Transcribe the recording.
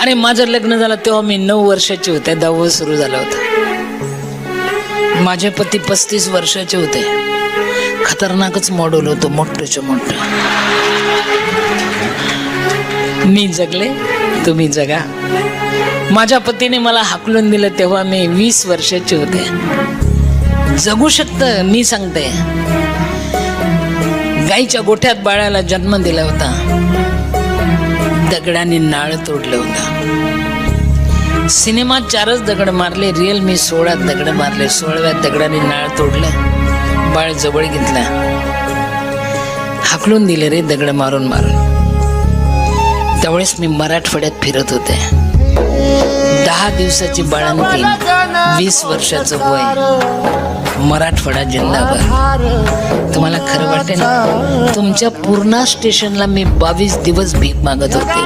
अरे माझं लग्न झालं तेव्हा मी 9 वर्षाचे होते, 10वं सुरू झालं होतं. माझे पती 35 वर्षाचे होते. खतरनाकच मॉडेल होतं, मोठंच्या मोठं. मी जगले, तुम्ही जगा. माझ्या पतीने मला हाकलून दिलं तेव्हा मी 20 वर्षाचे होते. जगू शकतं, मी सांगते. गाईच्या गोठ्यात बाळाला जन्म दिला होता. दगडाने नाळ तोडलं होतं. सिनेमात 4च दगड मारले, रिअल मी 16 दगड मारले. 16व्या दगडाने नाळ तोडलं, बाळ जवळ घेतलं. हाकलून दिले रे दगड मारून मारून. त्यावेळेस मी मराठवाड्यात फिरत होते. 10 दिवसाची बाळंतीण, 20 वर्षाचं वय. मराठवाडा जिंदाबाद. तुम्हाला खरं वाटते ना, तुमच्या पूर्णा स्टेशनला मी 22 दिवस भीक मागत होते.